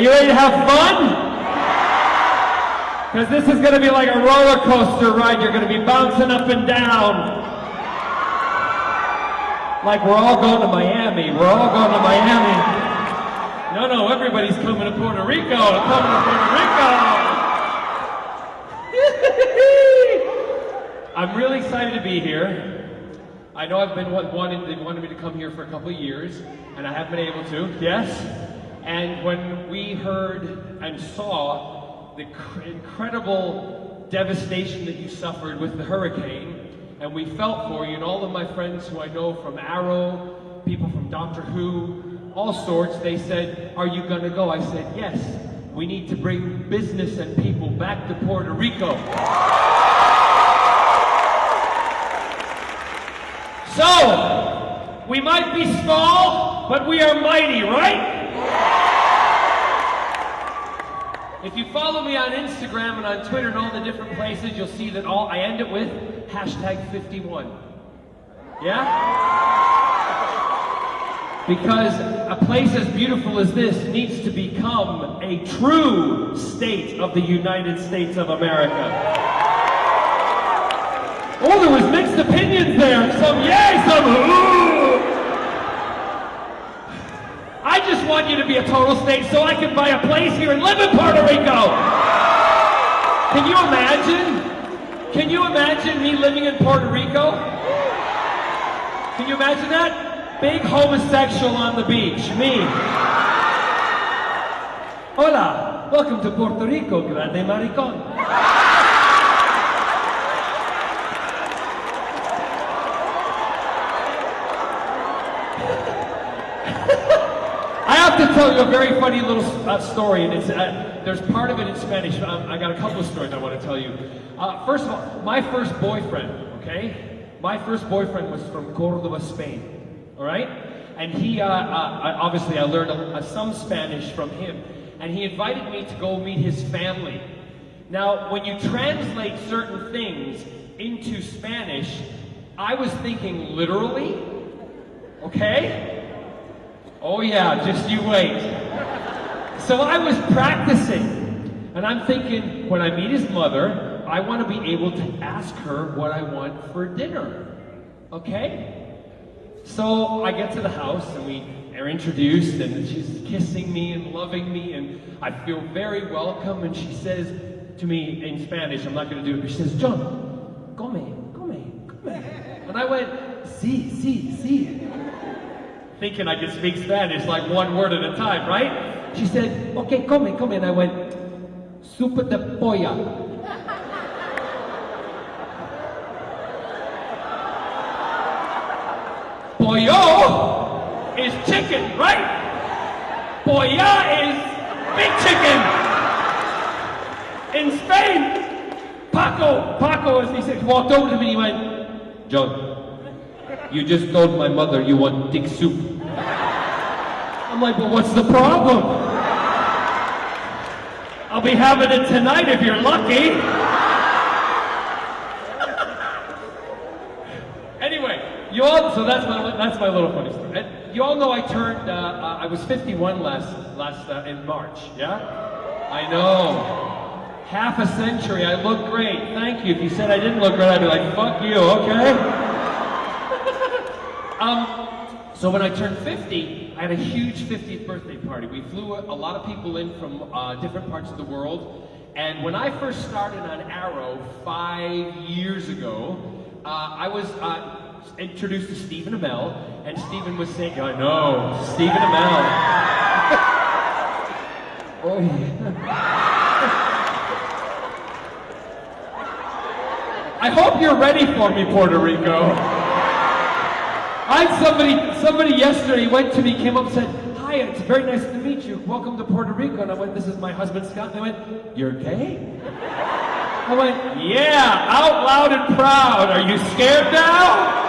you ready to have fun? Because this is going to be like a roller coaster ride. You're going to be bouncing up and down. Like we're all going to Miami. We're all going to Miami. No, everybody's coming to Puerto Rico. Coming to Puerto Rico. I'm really excited to be here. I know I've been they wanted me to come here for a couple of years, and I haven't been able to, yes? And when we heard and saw the incredible devastation that you suffered with the hurricane, and we felt for you, and all of my friends who I know from Arrow, people from Doctor Who, all sorts, they said, are you gonna go? I said, yes. We need to bring business and people back to Puerto Rico. So, we might be small, but we are mighty, right? If you follow me on Instagram and on Twitter and all the different places, you'll see that I end it with #51. Yeah? Because a place as beautiful as this needs to become a true state of the United States of America. Oh, there was mixed opinions there. Some yay, some ooh. I just want you to be a total state so I can buy a place here and live in Puerto Rico. Can you imagine? Can you imagine me living in Puerto Rico? Can you imagine that? Big homosexual on the beach, me. Hola, welcome to Puerto Rico, grande maricón. I have to tell you a very funny little story, and it's there's part of it in Spanish. I got a couple of stories I want to tell you. First of all, my first boyfriend, okay? My first boyfriend was from Córdoba, Spain. All right? And he, obviously I learned some Spanish from him, and he invited me to go meet his family. Now, when you translate certain things into Spanish, I was thinking literally, okay? Oh yeah, just you wait. So I was practicing, and I'm thinking, when I meet his mother, I want to be able to ask her what I want for dinner, okay? So I get to the house and we are introduced and she's kissing me and loving me and I feel very welcome, and she says to me in Spanish, I'm not going to do it, but she says, John, come. And I went, sí. Thinking I could speak Spanish like one word at a time, right? She said, okay, come. And I went, sopa de polla. Pollo is chicken, right? Polla is big chicken. In Spain, Paco, as he said, walked over to me and he went, John, you just told my mother you want dick soup. I'm like, well, what's the problem? I'll be having it tonight if you're lucky. Anyway, so that's my little funny story. And you all know I turned, I was 51 last in March, yeah? I know. Half a century, I look great, thank you. If you said I didn't look great, I'd be like, fuck you, okay? So when I turned 50, I had a huge 50th birthday party. We flew a lot of people in from different parts of the world. And when I first started on Arrow 5 years ago, I was introduced to Stephen Amell, and Stephen was saying, I know, Stephen Amell. Oh, yeah. I hope you're ready for me, Puerto Rico. I had somebody yesterday went to me, came up and said, hi, it's very nice to meet you. Welcome to Puerto Rico. And I went, this is my husband, Scott. And I went, you're gay? I went, yeah, out loud and proud. Are you scared now?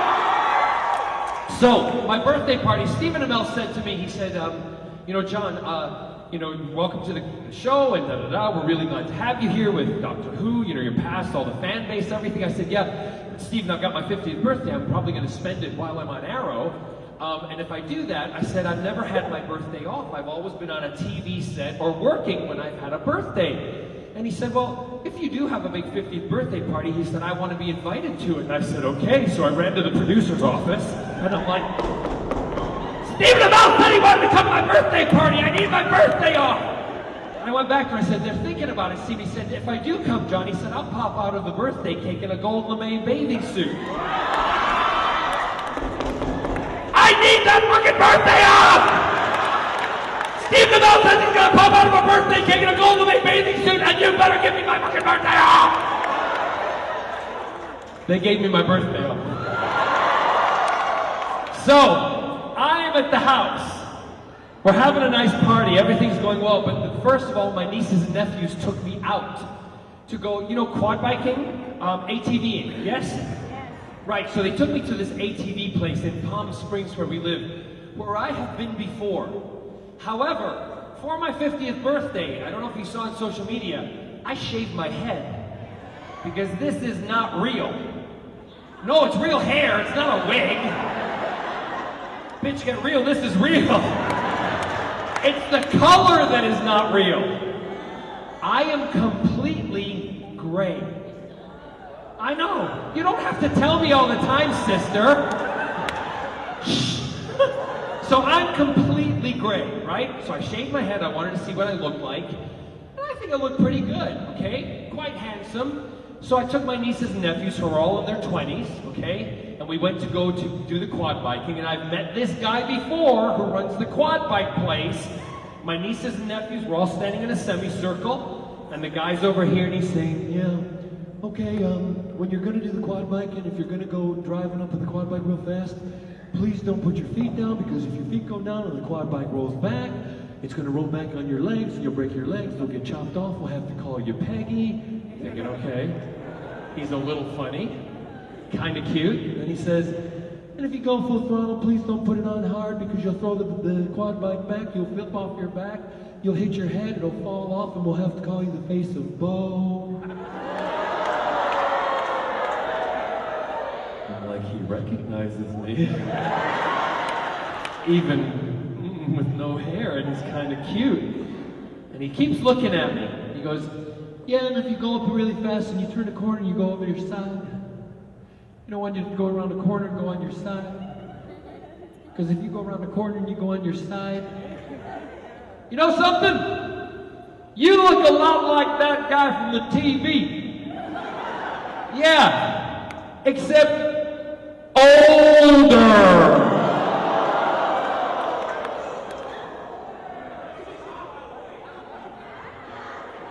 So, my birthday party, Stephen Amell said to me, he said, John, welcome to the show, and we're really glad to have you here with Doctor Who, your past, all the fan base, everything. I said, yeah, Stephen, I've got my 50th birthday, I'm probably going to spend it while I'm on Arrow. And if I do that, I said I've never had my birthday off. I've always been on a TV set or working when I've had a birthday. And he said, well, if you do have a big 50th birthday party, he said, I want to be invited to it. And I said, okay. So I ran to the producer's office, and I'm like, Stephen Amell said he wanted to come to my birthday party. I need my birthday off. And I went back and I said, they're thinking about it. Steve, he said, if I do come, John, he said, I'll pop out of the birthday cake in a gold lame bathing suit. I need that fucking birthday off! Steve Amell says he's gonna pop out of a birthday cake in a gold lame bathing suit, and you better give me my fucking birthday off! They gave me my birthday off. So, I am at the house. We're having a nice party, everything's going well, but first of all, my nieces and nephews took me out to go, you know, quad biking, ATVing, yes? Right, so they took me to this ATV place in Palm Springs where we live, where I have been before. However, for my 50th birthday, I don't know if you saw on social media, I shaved my head. Because this is not real. No, it's real hair, it's not a wig. Bitch, get real, this is real. It's the color that is not real. I am completely gray. I know. You don't have to tell me all the time, sister. So I'm completely gray, right? So I shaved my head. I wanted to see what I looked like. And I think I looked pretty good, okay? Quite handsome. So I took my nieces and nephews who are all in their 20s, okay? And we went to go to do the quad biking. And I've met this guy before who runs the quad bike place. My nieces and nephews were all standing in a semicircle. And the guy's over here and he's saying, yeah, okay, when you're gonna do the quad bike and if you're gonna go driving up with the quad bike real fast, please don't put your feet down, because if your feet go down and the quad bike rolls back, it's gonna roll back on your legs, you'll break your legs, they'll get chopped off, we'll have to call you Peggy. Thinking, okay, he's a little funny, kinda cute. And he says, and if you go full throttle, please don't put it on hard, because you'll throw the quad bike back, you'll flip off your back, you'll hit your head, it'll fall off, and we'll have to call you the face of Bo. I'm like, he recognizes me. Even with no hair, and he's kind of cute. And he keeps looking at me. He goes, yeah, and if you go up really fast and you turn a corner and you go over your side, you don't want you to go around the corner and go on your side. Because if you go around the corner and you go on your side, you know something? You look a lot like that guy from the TV. Yeah, except older.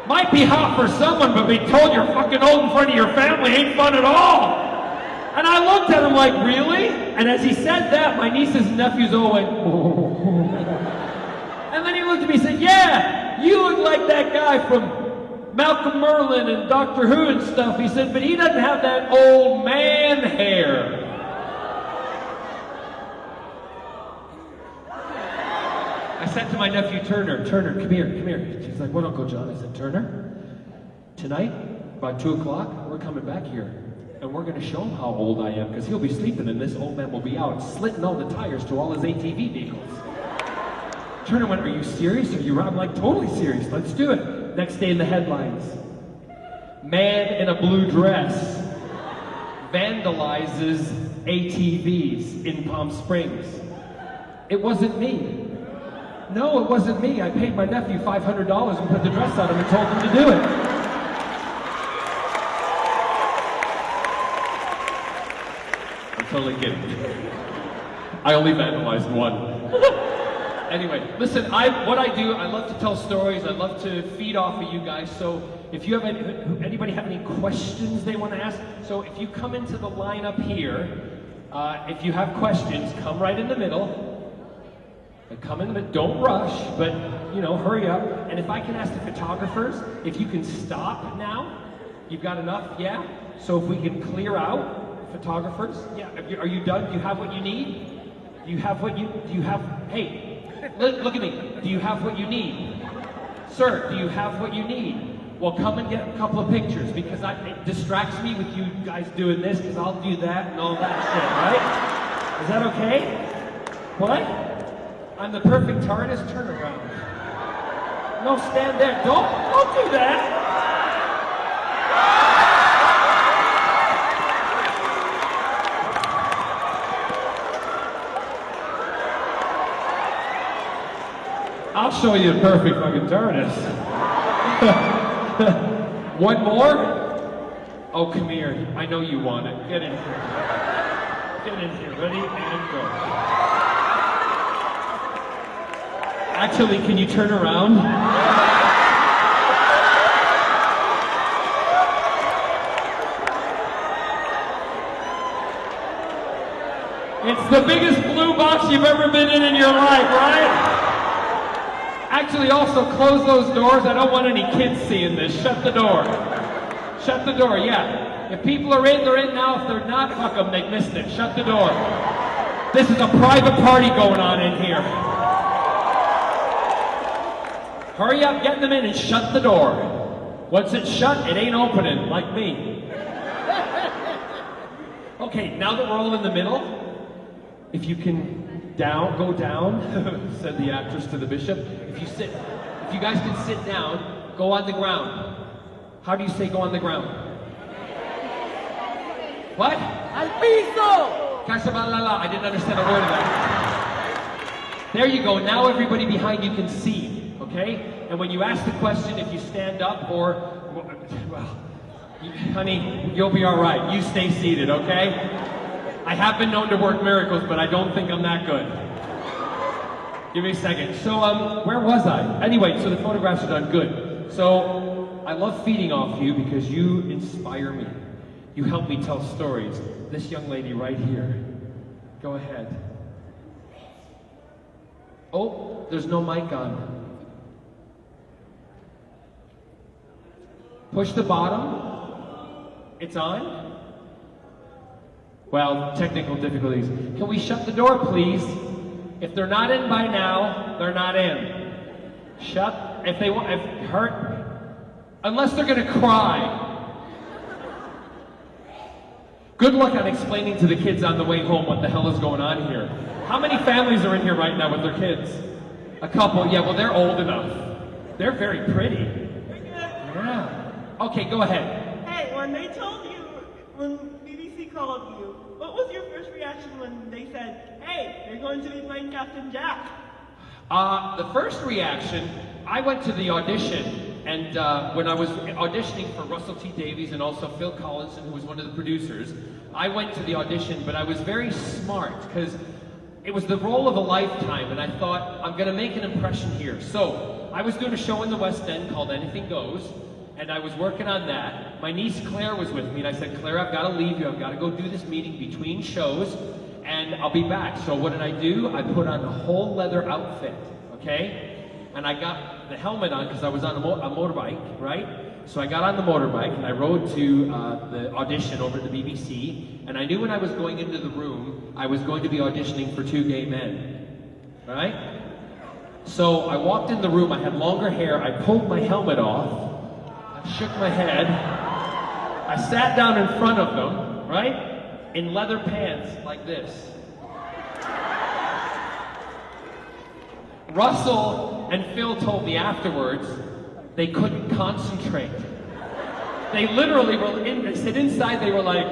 Might be hot for someone, but being told you're fucking old in front of your family ain't fun at all. And I looked at him like, really? And as he said that, my nieces and nephews all went, oh. And then he looked at me and said, yeah, you look like that guy from Malcolm Merlin and Doctor Who and stuff. He said, but he doesn't have that old man hair. I said to my nephew, Turner, come here. She's like, what, Uncle John? I said, Turner, tonight, about 2 o'clock, we're coming back here. And we're going to show him how old I am, because he'll be sleeping and this old man will be out slitting all the tires to all his ATV vehicles. Turner went, are you serious? Are you right? I'm like, totally serious. Let's do it. Next day in the headlines. Man in a blue dress vandalizes ATVs in Palm Springs. It wasn't me. No, it wasn't me. I paid my nephew $500 and put the dress on him and told him to do it. I'm totally kidding. I only vandalized one. Anyway, listen, what I do, I love to tell stories. I love to feed off of you guys. So if you have anybody have any questions they want to ask, so if you come into the line up here, if you have questions, come right in the middle. Come in, but don't rush, but, you know, hurry up. And if I can ask the photographers, if you can stop now, you've got enough, yeah? So if we can clear out, photographers, yeah, are you done? Do you have what you need? Do you have, hey, look at me. Do you have what you need? Sir, do you have what you need? Well, come and get a couple of pictures, because it distracts me with you guys doing this, because I'll do that and all that shit, right? Is that okay? What? I'm the perfect TARDIS turnaround. No, stand there. Don't do that. I'll show you a perfect fucking TARDIS. One more? Oh, come here. I know you want it. Get in here. Get in here. Ready? And go. Actually, can you turn around? It's the biggest blue box you've ever been in your life, right? Actually, also close those doors. I don't want any kids seeing this. Shut the door. Shut the door, yeah. If people are in, they're in now. If they're not, fuck them, they missed it. Shut the door. This is a private party going on in here. Hurry up, get them in and shut the door. Once it's shut, it ain't opening, like me. Okay, now that we're all in the middle, if you can go down, said the actress to the bishop. If you guys can sit down, go on the ground. How do you say go on the ground? What? Al piso! Casabalala, I didn't understand a word of that. There you go, now everybody behind you can see, okay? And when you ask the question, if you stand up or, well, honey, you'll be all right. You stay seated, okay? I have been known to work miracles, but I don't think I'm that good. Give me a second. So, where was I? Anyway, so the photographs are done. Good. So, I love feeding off you because you inspire me. You help me tell stories. This young lady right here. Go ahead. Oh, there's no mic on. Push the bottom. It's on. Well, technical difficulties. Can we shut the door, please? If they're not in by now, they're not in. Shut. If they want, unless they're gonna cry. Good luck on explaining to the kids on the way home what the hell is going on here. How many families are in here right now with their kids? A couple. Yeah. Well, they're old enough. They're very pretty. Yeah. Okay, go ahead. Hey, when they told you, when BBC called you, what was your first reaction when they said, hey, you're going to be playing Captain Jack? The first reaction, I went to the audition, and when I was auditioning for Russell T. Davies and also Phil Collinson, who was one of the producers, I went to the audition, but I was very smart, because it was the role of a lifetime, and I thought, I'm going to make an impression here. So, I was doing a show in the West End called Anything Goes, and I was working on that. My niece Claire was with me, and I said, Claire, I've got to leave you. I've got to go do this meeting between shows, and I'll be back. So what did I do? I put on a whole leather outfit, okay? And I got the helmet on because I was on a motorbike, right? So I got on the motorbike, and I rode to the audition over at the BBC, and I knew when I was going into the room, I was going to be auditioning for 2 gay men, right? So I walked in the room, I had longer hair, I pulled my helmet off, I shook my head, I sat down in front of them, right? In leather pants like this. Russell and Phil told me afterwards they couldn't concentrate. They literally were they said inside they were like,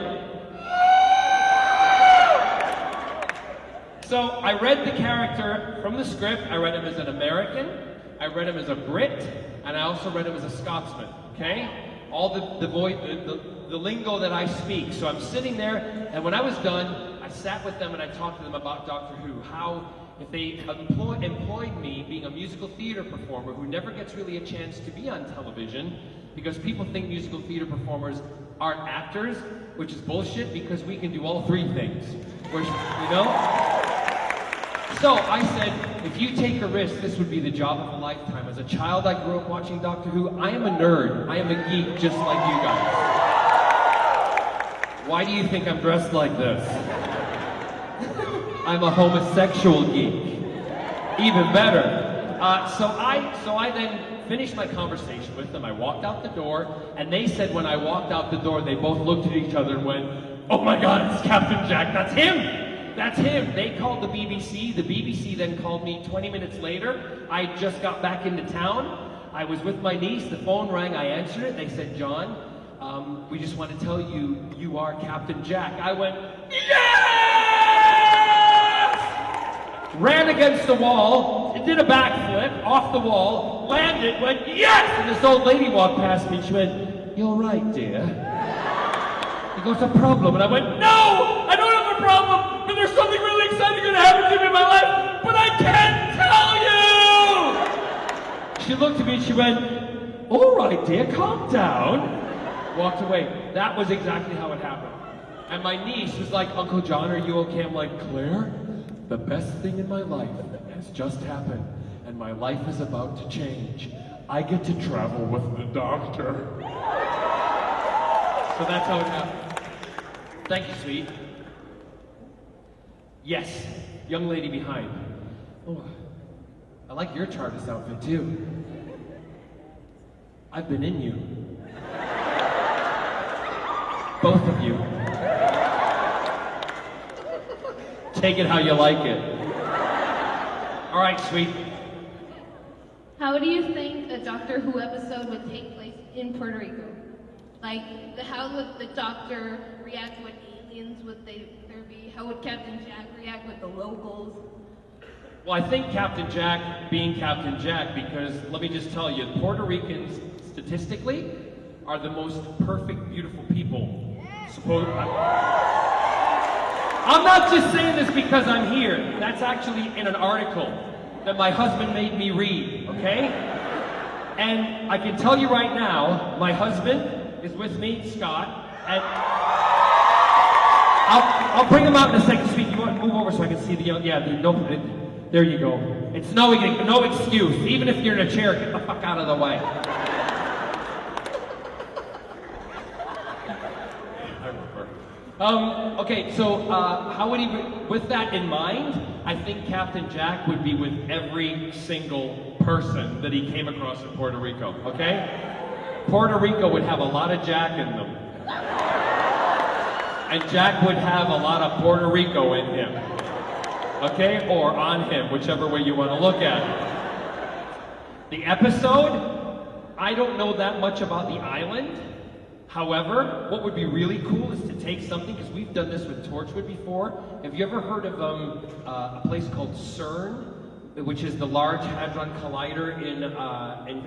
so I read the character from the script. I read him as an American, I read him as a Brit, and I also read him as a Scotsman, okay? All the lingo that I speak. So I'm sitting there, and when I was done, I sat with them and I talked to them about Doctor Who, how if they employed me being a musical theater performer who never gets really a chance to be on television, because people think musical theater performers aren't actors, which is bullshit because we can do all 3 things, which, you know? So I said, if you take a risk, this would be the job of a lifetime. As a child, I grew up watching Doctor Who. I am a nerd. I am a geek just like you guys. Why do you think I'm dressed like this? I'm a homosexual geek. Even better. So I then finished my conversation with them. I walked out the door, and they said when I walked out the door, they both looked at each other and went, oh my God, it's Captain Jack, that's him! That's him. They called the BBC. The BBC then called me 20 minutes later. I just got back into town. I was with my niece. The phone rang. I answered it. They said, John, we just want to tell you, you are Captain Jack. I went, yes! Ran against the wall. It did a backflip off the wall. Landed. Went, yes! And this old lady walked past me. She went, you all right, dear? He goes, a problem. And I went, no! I don't have a problem! But there's something really exciting going to happen to me in my life, but I can't tell you! She looked at me and she went, all right, dear, calm down. Walked away. That was exactly how it happened. And my niece was like, Uncle John, are you okay? I'm like, Claire, the best thing in my life has just happened, and my life is about to change. I get to travel with the doctor. So that's how it happened. Thank you, sweet. Yes, young lady behind. Oh, I like your TARDIS outfit too. I've been in you. Both of you. Take it how you like it. All right, sweet. How do you think a Doctor Who episode would take place in Puerto Rico? Like, how would the Doctor react when aliens would there be? How would Captain Jack react with the locals? Well, I think Captain Jack being Captain Jack, because let me just tell you, Puerto Ricans, statistically, are the most perfect, beautiful people. I'm not just saying this because I'm here. That's actually in an article that my husband made me read, okay? And I can tell you right now, my husband is with me, Scott, and I'll bring him out in a second. Sweet, you want to move over so I can see the young, there you go. It's no excuse. Even if you're in a chair, get the fuck out of the way. Okay, so how would he, with that in mind, I think Captain Jack would be with every single person that he came across in Puerto Rico, okay? Puerto Rico would have a lot of Jack in them. And Jack would have a lot of Puerto Rico in him. Okay? Or on him, whichever way you want to look at it. The episode, I don't know that much about the island. However, what would be really cool is to take something, because we've done this with Torchwood before. Have you ever heard of a place called CERN, which is the Large Hadron Collider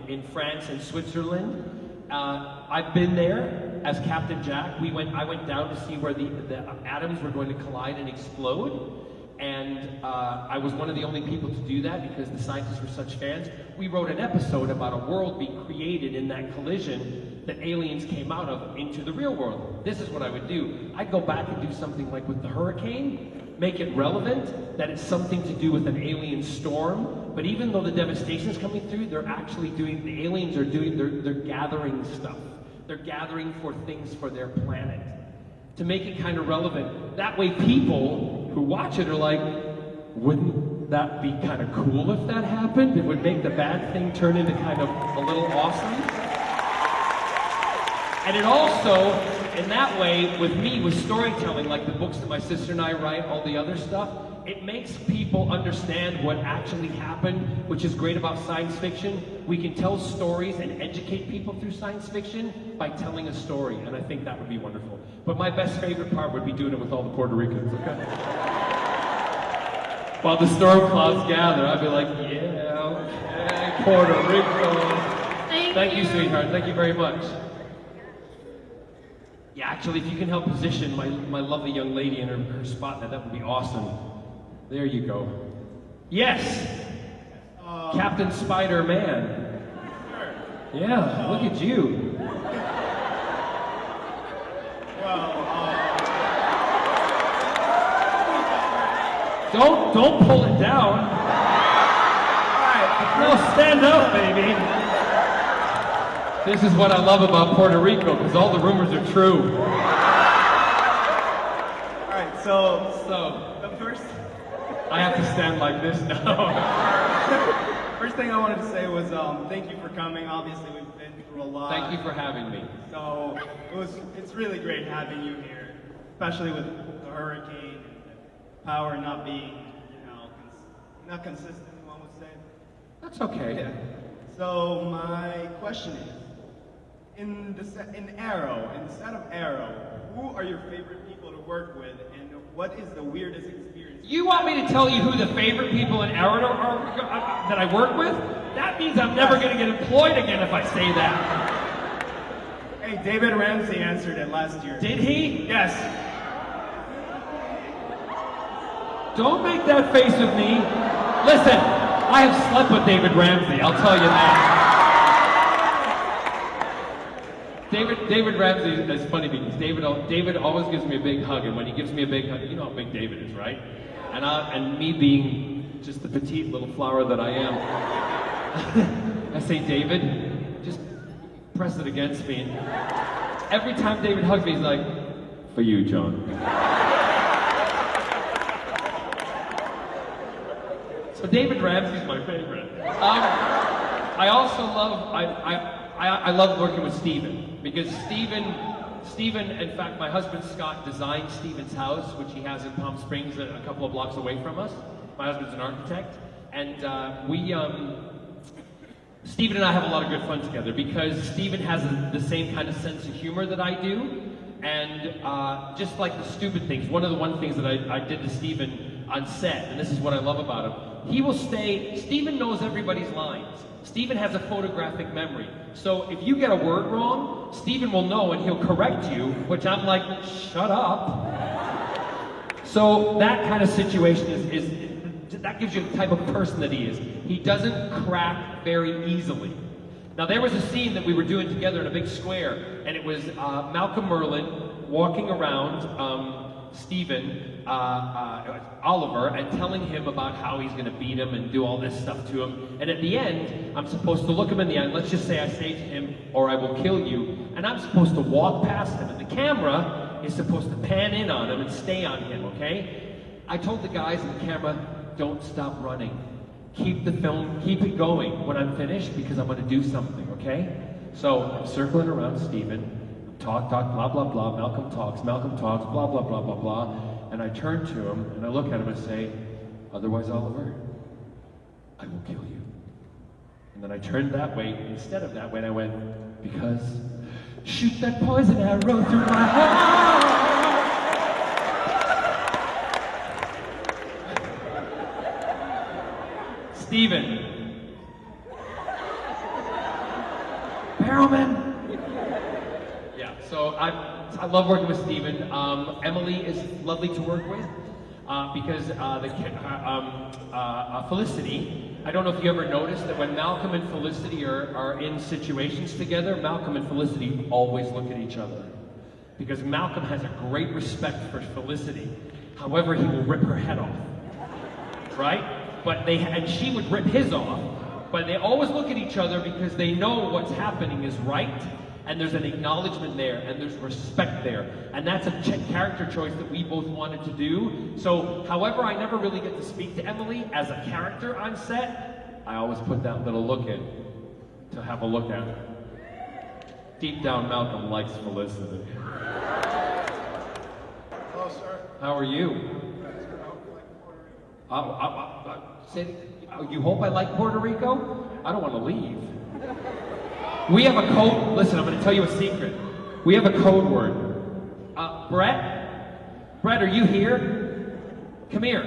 in France and Switzerland? I've been there as Captain Jack. I went down to see where the atoms were going to collide and explode. And I was one of the only people to do that because the scientists were such fans. We wrote an episode about a world being created in that collision that aliens came out of into the real world. This is what I would do. I'd go back and do something like with the hurricane, make it relevant, that it's something to do with an alien storm. But even though the devastation is coming through, the aliens are they're gathering stuff. They're gathering for things for their planet. To make it kind of relevant. That way people who watch it are like, wouldn't that be kind of cool if that happened? It would make the bad thing turn into kind of a little awesome. And it also, in that way, with me, with storytelling, like the books that my sister and I write, all the other stuff, it makes people understand what actually happened, which is great about science fiction. We can tell stories and educate people through science fiction by telling a story, and I think that would be wonderful. But my best favorite part would be doing it with all the Puerto Ricans, okay? While the storm clouds gather, I'd be like, yeah, okay, Puerto Rico. Thank you, sweetheart. Thank you very much. Yeah, actually, if you can help position my lovely young lady in her spot, that would be awesome. There you go. Yes! Captain Spider-Man. Sure. Yeah, look at you. Well, Don't pull it down. alright. No, stand up, baby. This is what I love about Puerto Rico, because all the rumors are true. Alright, so the first I have to stand like this now. first thing I wanted to say was thank you for coming. Obviously we've been through a lot. Thank you for having me. So it's really great having you here, especially with the hurricane. power not being, not consistent, one would say. That's okay. Yeah. So my question is, in the set of Arrow, who are your favorite people to work with, and what is the weirdest experience? You want me to tell you who the favorite people in Arrow are that I work with? That means I'm never going to get employed again if I say that. Hey, David Ramsey answered it last year. Did he? Yes. Don't make that face with me. Listen, I have slept with David Ramsey, I'll tell you that. David Ramsey is funny because David always gives me a big hug, and when he gives me a big hug, you know how big David is, right? And me being just the petite little flower that I am, I say, David, just press it against me. And every time David hugs me, he's like, for you, John. So David Ramsey's my favorite. I also love I love working with Steven because Steven, in fact, my husband Scott designed Steven's house, which he has in Palm Springs, a couple of blocks away from us. My husband's an architect, and Steven and I have a lot of good fun together because Steven has the same kind of sense of humor that I do, and just like the stupid things. One of the things that I did to Steven on set, and this is what I love about him, he will stay. Steven knows everybody's lines. Steven has a photographic memory. So if you get a word wrong, Steven will know and he'll correct you, which I'm like, shut up. So that kind of situation is that gives you the type of person that he is. He doesn't crack very easily. Now there was a scene that we were doing together in a big square, and it was Malcolm Merlin walking around Oliver, and telling him about how he's going to beat him and do all this stuff to him. And at the end, I'm supposed to look him in the eye, and let's just say I say to him, or I will kill you, and I'm supposed to walk past him, and the camera is supposed to pan in on him and stay on him, okay? I told the guys in the camera, don't stop running. Keep the film, keep it going when I'm finished, because I'm going to do something, okay? So I'm circling around Steven. Talk, blah, blah, blah, Malcolm talks, blah, blah, blah, blah, blah. And I turn to him, and I look at him and say, otherwise, Oliver, I will kill you. And then I turned that way, instead of that way, and I went, because shoot that poison arrow through my heart. Steven. Barrowman. So I love working with Steven. Emily is lovely to work with because Felicity, I don't know if you ever noticed that when Malcolm and Felicity are in situations together, Malcolm and Felicity always look at each other. Because Malcolm has a great respect for Felicity. However, he will rip her head off. Right? And she would rip his off. But they always look at each other because they know what's happening is right. And there's an acknowledgement there, and there's respect there. And that's a character choice that we both wanted to do. So, however, I never really get to speak to Emily as a character on set, I always put that little look in to have a look at her. Deep down, Malcolm likes Felicity. Hello, sir. How are you? You hope I like Puerto Rico? I don't want to leave. We have a code. Listen, I'm going to tell you a secret. We have a code word. Brett, are you here? Come here.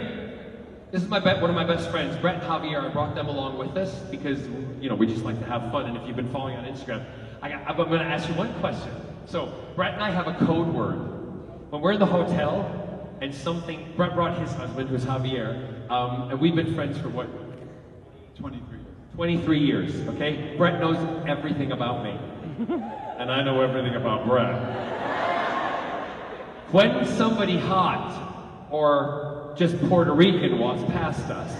This is one of my best friends, Brett and Javier. I brought them along with us because we just like to have fun. And if you've been following on Instagram, I'm going to ask you one question. So Brett and I have a code word. When we're in the hotel and Brett brought his husband, who's Javier, and we've been friends for what? 23 years, okay? Brett knows everything about me. And I know everything about Brett. When somebody hot or just Puerto Rican walks past us,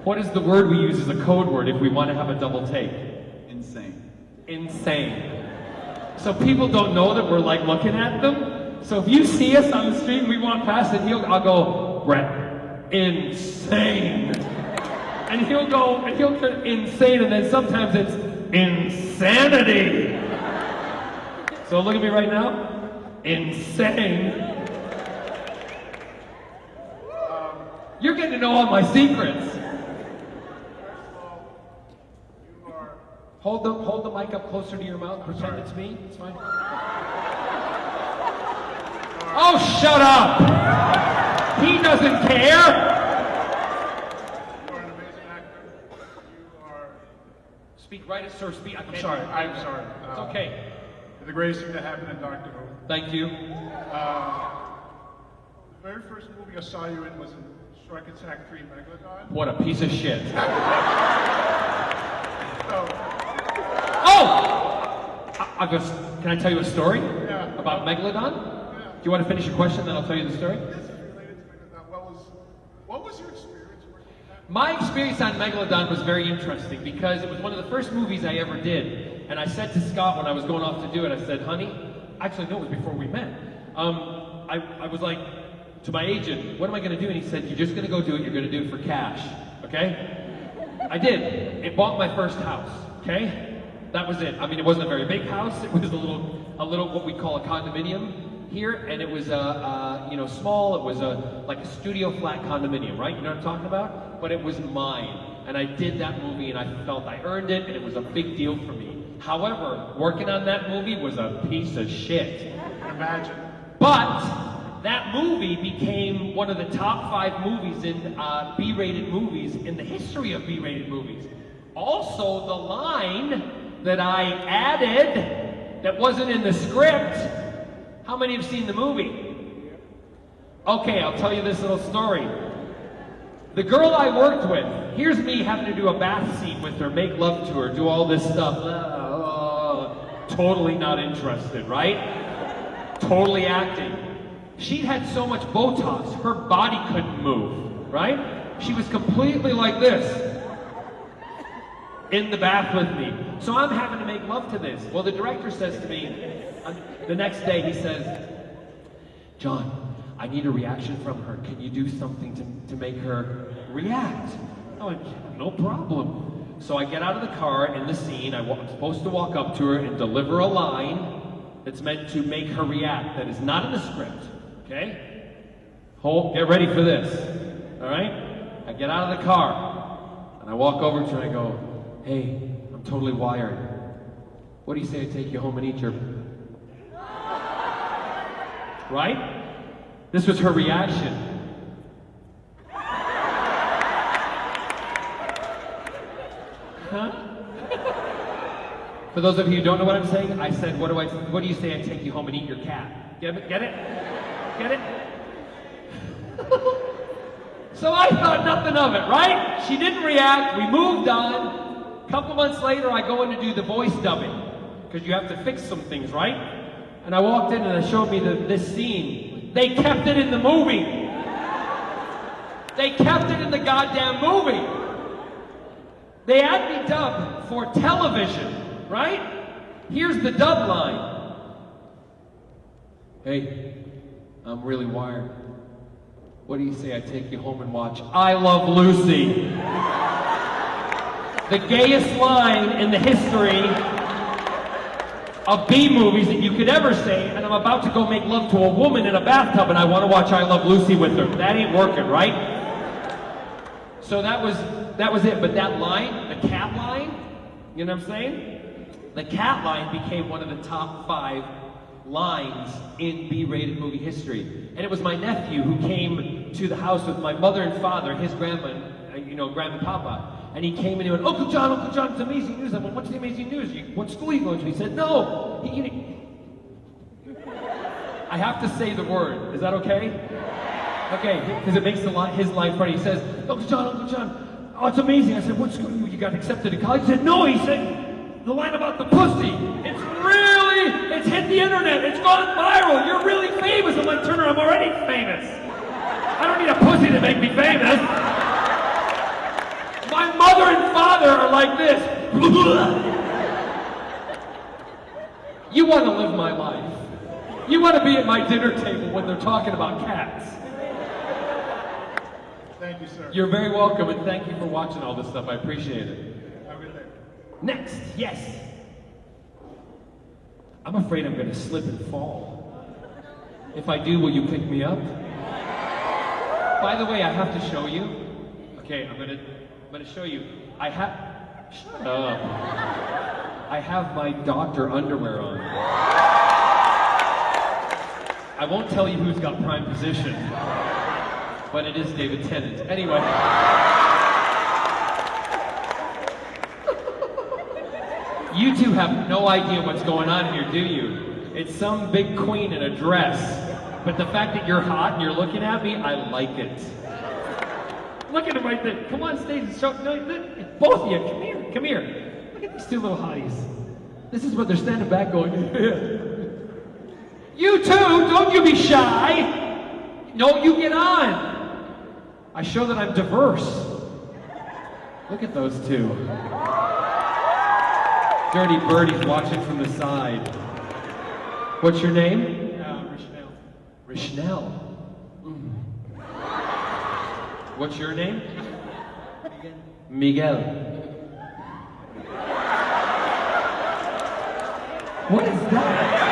what is the word we use as a code word if we want to have a double take? Insane. Insane. So people don't know that we're like looking at them. So if you see us on the street and we walk past it, I'll go, Brett, insane. And he'll turn insane, and then sometimes it's insanity. So look at me right now. Insane. You're getting to know all my secrets. First of all, you are. Hold the mic up closer to your mouth. Pretend sorry. it's me. It's fine. Oh, shut up! He doesn't care. You are an amazing actor. You are. Speak right as sir. Speak. I I'm can't sorry. hear you. I'm sorry. It's okay. You're the greatest thing to happen in Doctor Who. Thank you. The very first movie I saw you in was in Shark Attack 3 Megalodon. What a piece of shit. So, Oh! Can I tell you a story? Yeah. About Megalodon? Yeah. Do you want to finish your question, then I'll tell you the story? this is related to Megalodon. What was your experience working on that? My experience on Megalodon was very interesting because it was one of the first movies I ever did. And I said to Scott when I was going off to do it, I said, honey, actually, no, it was before we met. I was like, to my agent, what am I going to do? And he said, you're just going to go do it. You're going to do it for cash, okay? I did. It bought my first house, okay? That was it. I mean, it wasn't a very big house. It was a little what we call a condominium here, and it was small. It was like a studio flat condominium, right? You know what I'm talking about? But it was mine, and I did that movie, and I felt I earned it, and it was a big deal for me. However, working on that movie was a piece of shit. Imagine. But that movie became one of the top 5 movies in B-rated movies in the history of B-rated movies. Also, the line that I added that wasn't in the script. How many have seen the movie? Okay, I'll tell you this little story. The girl I worked with, here's me having to do a bath scene with her, make love to her, do all this stuff. Totally not interested, right? Totally acting. She'd had so much Botox, her body couldn't move, right? She was completely like this in the bath with me. So I'm having to make love to this. Well, the director says to me, the next day he says, John, I need a reaction from her. Can you do something to make her react? I'm like, no problem. So I get out of the car in the scene. I'm supposed to walk up to her and deliver a line that's meant to make her react, that is not in the script. Okay? Get ready for this. All right? I get out of the car and I walk over to her and I go, hey, I'm totally wired. What do you say I take you home and eat your... Right? This was her reaction. Huh? For those of you who don't know what I'm saying, I said, what do you say I take you home and eat your cat? Get it? Get it? Get it? So I thought nothing of it, right? She didn't react, we moved on. A couple months later, I go in to do the voice dubbing, because you have to fix some things, right? And I walked in and they showed me this scene. They kept it in the movie. They kept it in the goddamn movie. They had me dub for television, right? Here's the dub line. Hey, I'm really wired. What do you say I take you home and watch I Love Lucy? The gayest line in the history of B movies that you could ever say, and I'm about to go make love to a woman in a bathtub and I want to watch I Love Lucy with her. That ain't working, right? So that was it. But that line, the cat line, you know what I'm saying? The cat line became one of the top 5 lines in B-rated movie history. And it was my nephew who came to the house with my mother and father, his grandma, grandma and papa. And he came and he went, Uncle John, it's amazing news. I went, what's the amazing news? What school are you going to? He said, no. I have to say the word. Is that okay? Okay, because it makes his life funny. He says, Uncle John, oh, it's amazing. I said, what school? You got accepted to college? He said, no. He said, the line about the pussy. It's hit the internet. It's gone viral. You're really famous. I'm like, Turner, I'm already famous. I don't need a pussy to make me famous. My mother and father are like this. You want to live my life. You want to be at my dinner table when they're talking about cats. Thank you, sir. You're very welcome, and thank you for watching all this stuff. I appreciate it. Have a good day. Next, yes. I'm afraid I'm going to slip and fall. If I do, will you pick me up? By the way, I have to show you. Okay, I'm gonna show you. Shut up. I have my doctor underwear on. I won't tell you who's got prime position, but it is David Tennant. Anyway. You two have no idea what's going on here, do you? It's some big queen in a dress. But the fact that you're hot and you're looking at me, I like it. Look at him right there. Come on stage and show. No, both of you, come here. Look at these two little hotties. This is what they're standing back going. You two, don't you be shy. No, you get on. I show that I'm diverse. Look at those two. Dirty birdies watching from the side. What's your name? Rishnell. What's your name? Miguel. What is that?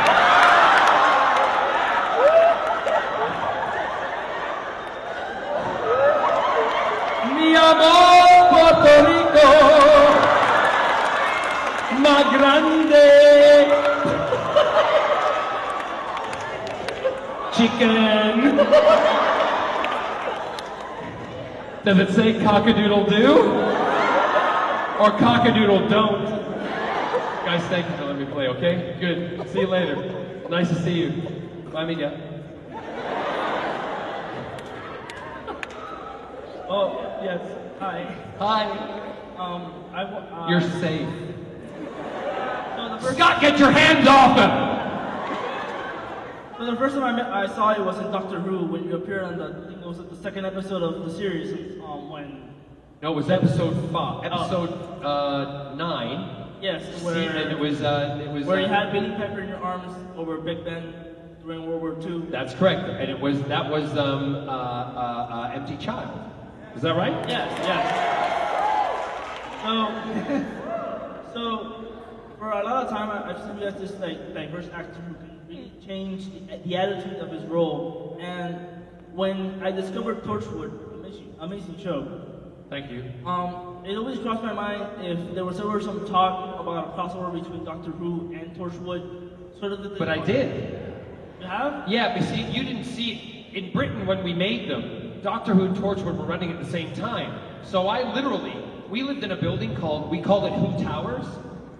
Mi amor, Puerto Rico, más grande. Chicken. Does it say cock-a-doodle-doo? Or cock-a-doodle don't? Guys, thank you for letting me play, okay? Good. See you later. Nice to see you. Bye, Miguel. Oh, yes. Hi. Hi. You're safe. So the first, Scott, get your hands off him! so the first time I saw you was in Doctor Who when you appeared on the, I think it was the second episode of the series, when... No, it was episode 5. Episode 9. Yes, See, and it was where you had Billy Pepper in your arms over Big Ben during World War II. That's correct, and that was Empty Child. Is that right? Yes. So for a lot of time, I've seen you as this like diverse actor who can really change the attitude of his role. And when I discovered Torchwood, amazing show. Thank you. It always crossed my mind if there was ever some talk about a crossover between Doctor Who and Torchwood, sort of the thing. But I did. You have? Yeah, but see, you didn't see it in Britain when we made them. Doctor Who and Torchwood were running at the same time. So we lived in a building we called it Who Towers,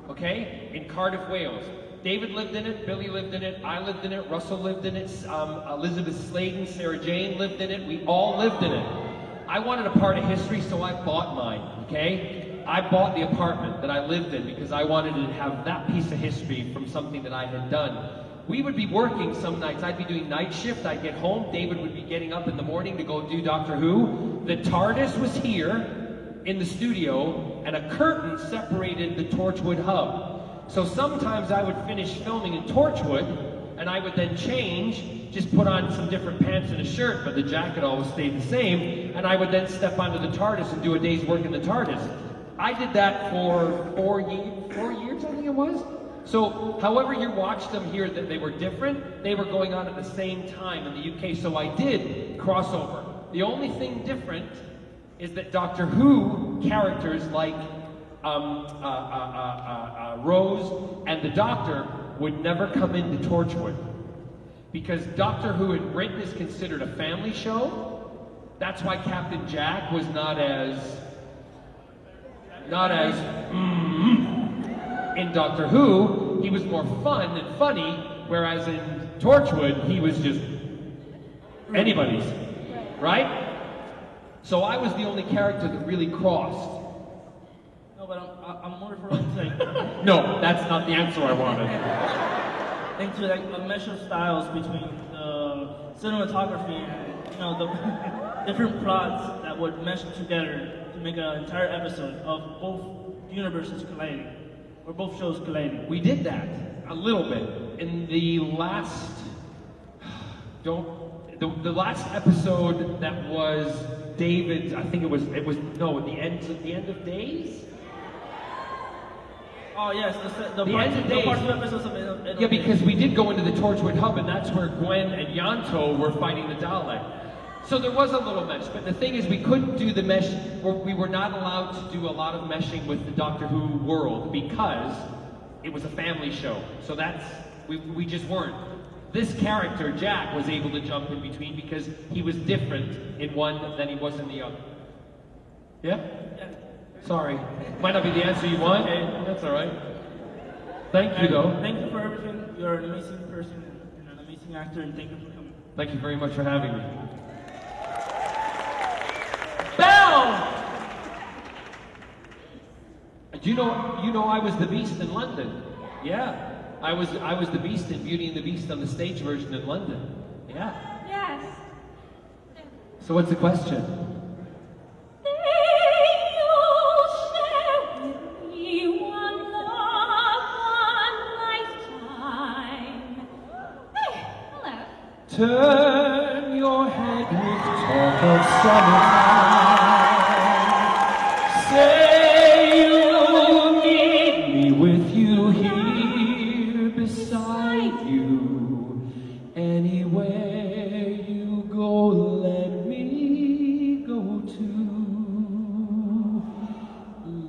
okay, in Cardiff, Wales. David lived in it, Billy lived in it, I lived in it, Russell lived in it, Elizabeth Sladen, Sarah Jane lived in it, we all lived in it. I wanted a part of history, so I bought mine, okay? I bought the apartment that I lived in because I wanted to have that piece of history from something that I had done. We would be working some nights. I'd be doing night shift. I'd get home. David would be getting up in the morning to go do Doctor Who. The TARDIS was here in the studio, and a curtain separated the Torchwood hub. So sometimes I would finish filming in Torchwood, and I would then change, just put on some different pants and a shirt, but the jacket always stayed the same, and I would then step onto the TARDIS and do a day's work in the TARDIS. I did that for 4 years, I think it was. So, however you watched them here, that they were different, they were going on at the same time in the UK, so I did crossover. The only thing different is that Doctor Who characters like Rose and the Doctor would never come into Torchwood. Because Doctor Who in Britain is considered a family show. That's why Captain Jack was not as in Doctor Who, he was more fun and funny, whereas in Torchwood, he was just anybody's, right? So I was the only character that really crossed. No, but I'm more referring to like... No, that's not the answer I wanted. into like a mesh of styles between the cinematography and, the different plots that would mesh together to make an entire episode of both universes colliding, or both shows colliding. We did that a little bit in the last. The last episode that was David's. I think it was the end of Days. Oh yes, the end of Days. part two episodes of because we did go into the Torchwood hub, and that's where Gwen and Yanto were fighting the Dalek. So there was a little mesh, but the thing is we couldn't do the mesh, or we were not allowed to do a lot of meshing with the Doctor Who world because it was a family show. So we just weren't. This character, Jack, was able to jump in between because he was different in one than he was in the other. Yeah? Sorry. Might not be the answer you want. Okay, that's all right. Thank you, though. Thank you for everything. You're an amazing person and an amazing actor, and thank you for coming. Thank you very much for having me. Bell! You know I was the Beast in London. Yeah. I was the Beast in Beauty and the Beast on the stage version in London. Yeah. Yes. So what's the question? Turn your head with talk of summertime. Say you'll need me with you here beside you. Anywhere you go, let me go too.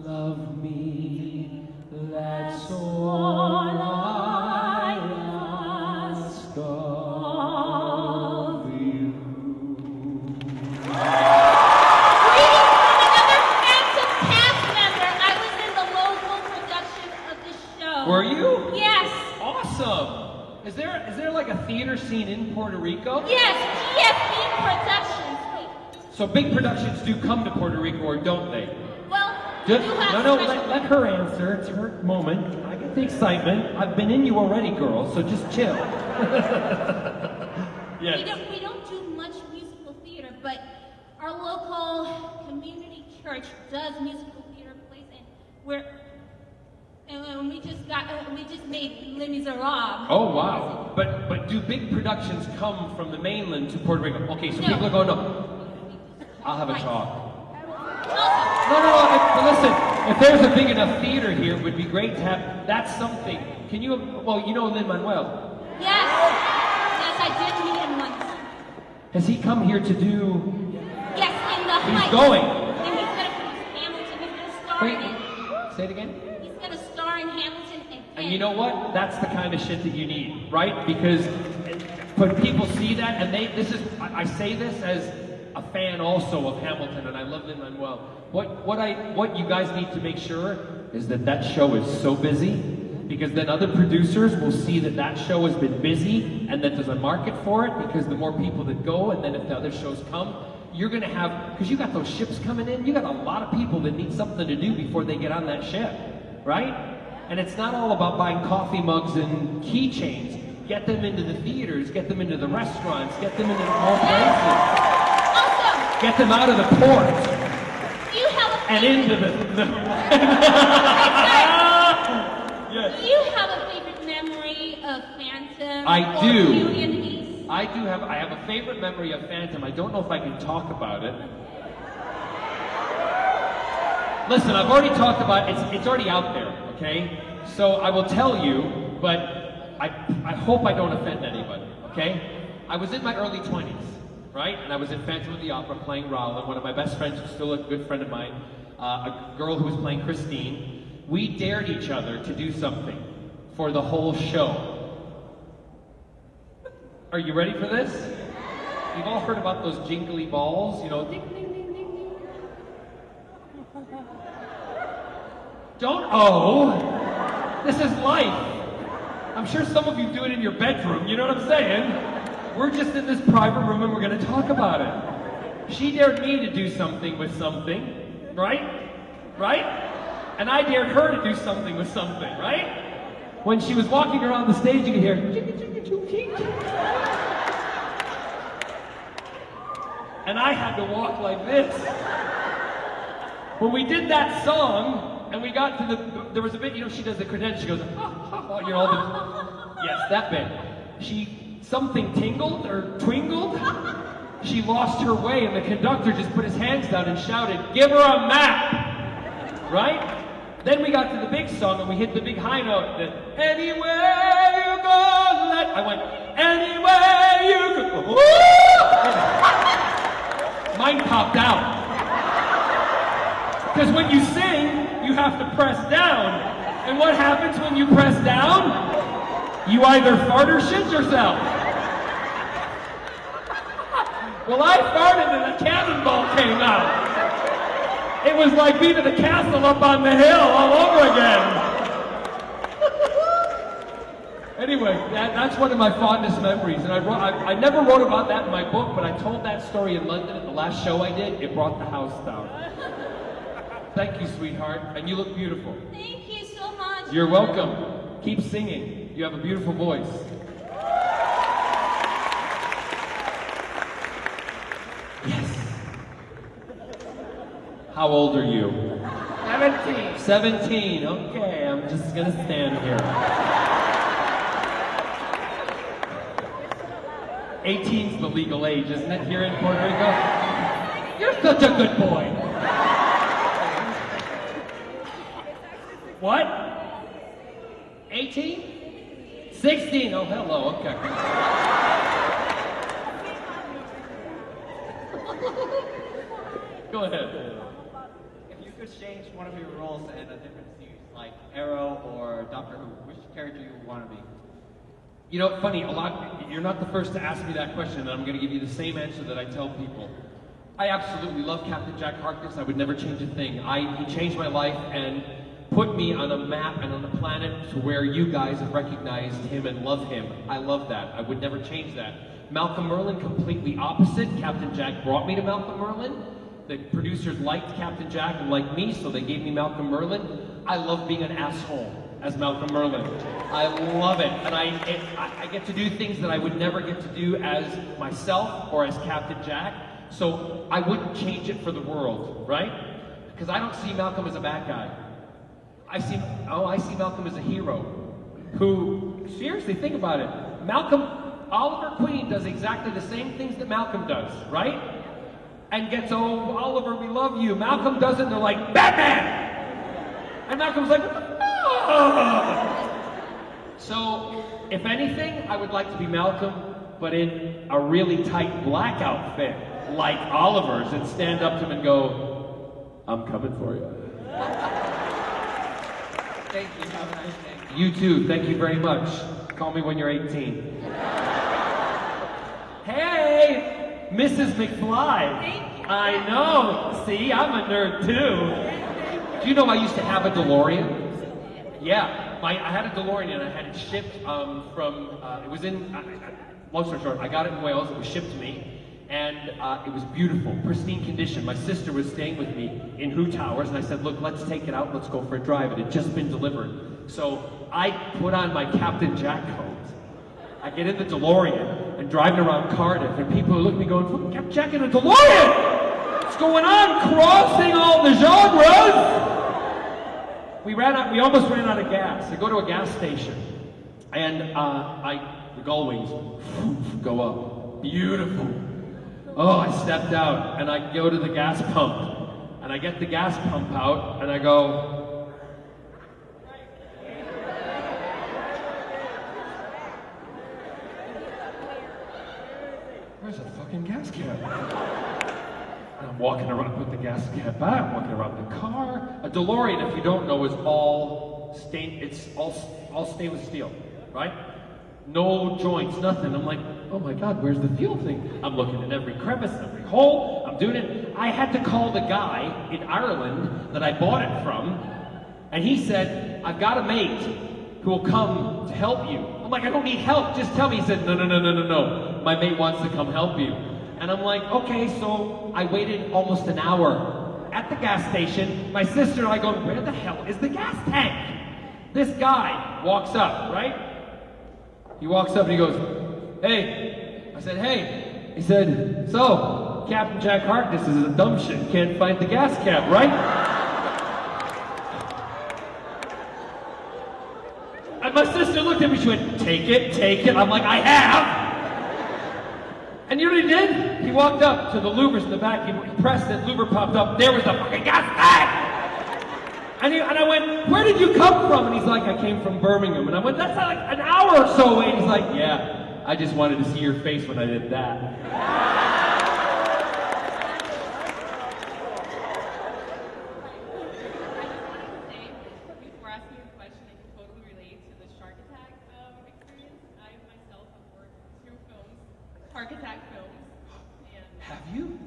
Love me, that's all I ask of. Were you? Yes. Awesome. Is there like a theater scene in Puerto Rico? Yes, GFB Productions. So big productions do come to Puerto Rico, or don't they? Well, we do have let her answer. It's her moment. I get the excitement. I've been in you already, girl, so just chill. Yes. We don't do much musical theater, but our local community church does musical theater plays, and we just made Les Miserables. Oh wow! But do big productions come from the mainland to Puerto Rico? Okay, so No. people are going, no. I'll have a talk. Also, No. But listen, if there's a big enough theater here, it would be great to have. That's something. Can you? Well, you know Lin-Manuel. yes, I did meet him once. Has he come here to do? Yes, in the He's Heights. going. And he's gonna produce Hamilton. He's gonna star in it. Say it again. He's gonna star in Hamilton again. And you know what? That's the kind of shit that you need, right? Because when people see that, and I say this as a fan also of Hamilton, and I love Lin-Manuel. What you guys need to make sure is that show is so busy, because then other producers will see that show has been busy, and that there's a market for it, because the more people that go, and then if the other shows come, you're gonna have, because you got those ships coming in, you got a lot of people that need something to do before they get on that ship, right? And it's not all about buying coffee mugs and keychains. Get them into the theaters, get them into the restaurants, get them into all places. Also, Get them out of the port do you have a and into the Yes. Do you have a favorite memory of Phantom? I or do. Beauty and the Beast? I have a favorite memory of Phantom. I don't know if I can talk about it. Listen, I've already talked about it. It's already out there, okay? So I will tell you, but I hope I don't offend anybody, okay? I was in my early 20s, right? And I was in Phantom of the Opera playing Rowland. One of my best friends, who's still a good friend of mine, a girl who was playing Christine. We dared each other to do something for the whole show. Are you ready for this? You've all heard about those jingly balls, you know, ding, ding, ding, ding, ding. This is life. I'm sure some of you do it in your bedroom, you know what I'm saying? We're just in this private room and we're gonna talk about it. She dared me to do something with something, right? Right? And I dared her to do something with something, right? When she was walking around the stage, you could hear, chicka, chicka, choo, ching. And I had to walk like this. When we did that song, and we got to there was a bit, you know, she does the credential, she goes, you know, yes, that bit. Something tingled or twingled. She lost her way, and the conductor just put his hands down and shouted, "Give her a map!" Right? Then we got to the big song, and we hit the big high note. That, anywhere you go, I went, anywhere you go. Woo! Mine popped out. Because when you sing, you have to press down. And what happens when you press down? You either fart or shit yourself. Well, I farted and a cannonball came out. It was like being at the castle up on the hill all over again. Anyway, that's one of my fondest memories, and I never wrote about that in my book, but I told that story in London at the last show I did. It brought the house down. Thank you, sweetheart, and you look beautiful. Thank you so much. You're welcome. Keep singing. You have a beautiful voice. Yes. How old are you? 17. 17. Okay, I'm just gonna stand here. 18's the legal age, isn't it, here in Puerto Rico? You're such a good boy. What? 18? 16? Oh, hello, okay. Go ahead. If you could change one of your roles in a different series, like Arrow or Doctor Who, which character you would want to be? You know, funny, you're not the first to ask me that question, and I'm going to give you the same answer that I tell people. I absolutely love Captain Jack Harkness. I would never change a thing. He changed my life and put me on a map and on a planet to where you guys have recognized him and love him. I love that. I would never change that. Malcolm Merlin, completely opposite. Captain Jack brought me to Malcolm Merlin. The producers liked Captain Jack and liked me, so they gave me Malcolm Merlin. I love being an asshole as Malcolm Merlin. I love it, and I get to do things that I would never get to do as myself or as Captain Jack, so I wouldn't change it for the world, right? Because I don't see Malcolm as a bad guy. I see Malcolm as a hero who, seriously, think about it. Oliver Queen does exactly the same things that Malcolm does, right? And gets, oh, Oliver, we love you. Malcolm does it, and they're like, Batman! And Malcolm's like, so, if anything, I would like to be Malcolm, but in a really tight black outfit, like Oliver's, and stand up to him and go, I'm coming for you. Thank you. Have a nice day. You too. Thank you very much. Call me when you're 18. Hey, Mrs. McFly. Thank you. I know. See, I'm a nerd too. Do you know I used to have a DeLorean? Yeah, I had a DeLorean and I had it shipped it was in, long story short, I got it in Wales, it was shipped to me, and it was beautiful, pristine condition. My sister was staying with me in Who Towers, and I said, look, let's take it out, let's go for a drive. It had just been delivered. So I put on my Captain Jack coat. I get in the DeLorean and driving around Cardiff, and people are looking at me going, look, Captain Jack in a DeLorean! What's going on? Crossing all the genres! We almost ran out of gas. I go to a gas station, and the gull wings go up. Beautiful. Oh, I stepped out, and I go to the gas pump, and I get the gas pump out, and I go, where's the fucking gas cap? And I'm walking around, put the gas cap back, I'm walking around the car. A DeLorean, if you don't know, is all stainless steel, right? No joints, nothing. I'm like, oh my God, where's the fuel thing? I'm looking in every crevice, every hole, I'm doing it. I had to call the guy in Ireland that I bought it from, and he said, I've got a mate who will come to help you. I'm like, I don't need help, just tell me. He said, no. My mate wants to come help you. And I'm like, okay, so I waited almost an hour at the gas station. My sister and I go, where the hell is the gas tank? This guy walks up, right? He walks up and he goes, hey. I said, hey. He said, so, Captain Jack Harkness is a dumb shit. Can't find the gas cap, right? And my sister looked at me, she went, take it. I'm like, I have. And you know what he did? He walked up to the louvers in the back, he pressed it, louver popped up, there was the fucking gas tank! And I went, where did you come from? And he's like, I came from Birmingham. And I went, that's like an hour or so away. And he's like, yeah, I just wanted to see your face when I did that. Park Attack films. And Have you?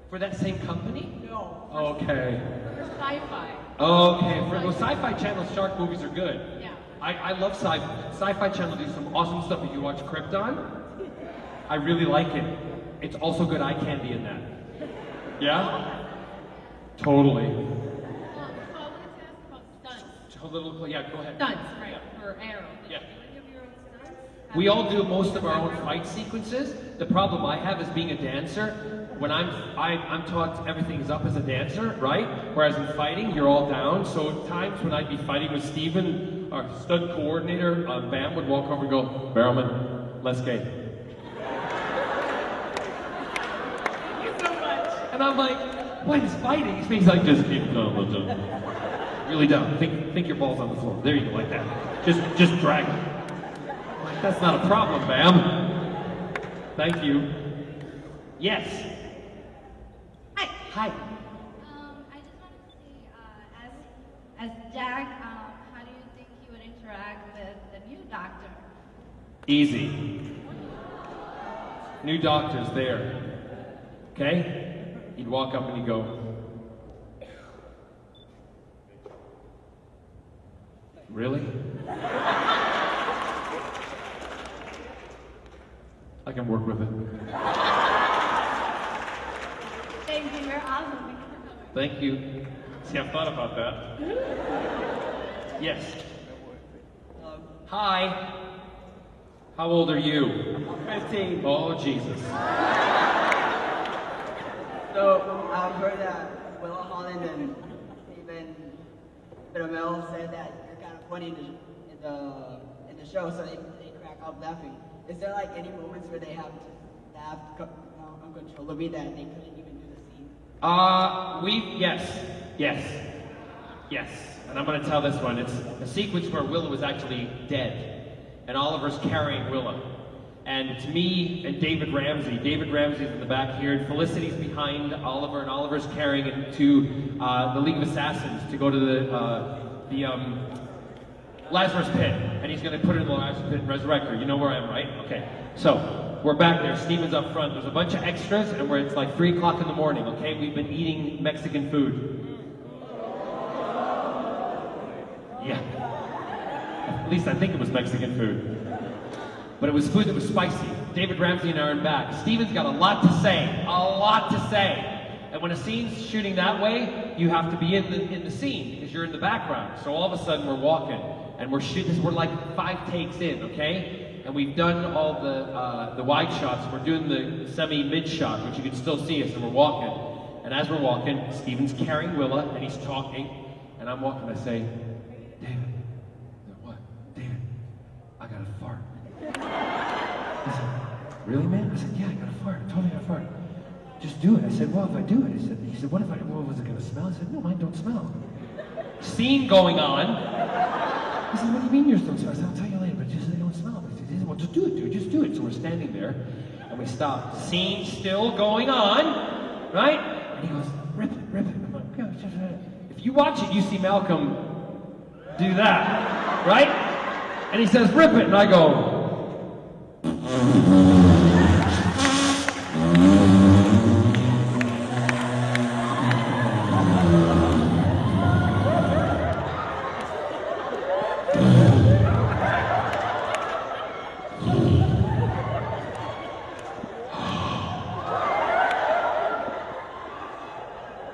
For that same company? No. Okay. for sci-fi. Okay. For the Sci-Fi Channel shark movies are good. Yeah. I love Sci-Fi Channel do some awesome stuff. If you watch Krypton, I really like it. It's also good eye candy in that. Yeah? Totally. So I wanted to ask about stunts. A little, yeah, go ahead. Stunts, right? For Arrow. Yeah. Do any of your own stunts? We all do most of our own fight sequences. The problem I have is being a dancer. When I'm taught everything is up as a dancer, right? Whereas in fighting, you're all down. So at times when I'd be fighting with Steven, our stunt coordinator, Bam would walk over and go, Barrowman, let's go. Thank you so much. And I'm like, what is fighting? He's like, just keep going. Really down. Think your ball's on the floor. There you go, like that. Just drag it. Like, that's not a problem, Bam. Thank you. Yes. Hi. Hi. I just wanted to see, as Jack, how do you think he would interact with the new doctor? Easy. New doctor's there. Okay? He'd walk up and he'd go, really? I can work with it. Thank you, you're awesome. Thank you for coming. Thank you. See, I've thought about that. Yes. Hi. How old are you? 15. Oh, Jesus. So I've heard that Willa Holland and Stephen Biddlemel said that you're kind of funny in the show, so they crack up laughing. Is there like any moments where they have to laugh uncontrollably that they couldn't even do the scene? Yes. And I'm going to tell this one. It's a sequence where Willa was actually dead, and Oliver's carrying Willa. And it's me and David Ramsey. David Ramsey's in the back here, and Felicity's behind Oliver, and Oliver's carrying him to the League of Assassins to go to the Lazarus Pit, and he's going to put it in the Lazarus Pit and resurrect her. You know where I am, right? Okay. So we're back there. Steven's up front. There's a bunch of extras, and it's like 3 o'clock in the morning. Okay, we've been eating Mexican food. Yeah. At least I think it was Mexican food. But it was food that was spicy. David Ramsey and I are in back. Steven's got a lot to say. And when a scene's shooting that way, you have to be in the scene because you're in the background. So all of a sudden we're walking and we're shooting. We're like 5 takes in, okay? And we've done all the wide shots. We're doing the semi-mid shot, which you can still see us, and we're walking. And as we're walking, Steven's carrying Willa and he's talking, and I'm walking. I say, David, what? David, I got a fart. He said, really, man? I said, yeah, I got a fart. I totally got a fart. Just do it. I said, well, if I do it, he said, what was it going to smell? I said, no, mine don't smell. Scene going on. He said, what do you mean yours don't smell? I said, I'll tell you later, but just they don't smell. He said, well, just do it, dude, just do it. So we're standing there, and we stop. Scene still going on, right? And he goes, rip it. I'm like, yeah, just, if you watch it, you see Malcolm do that, right? And he says, rip it, and I go,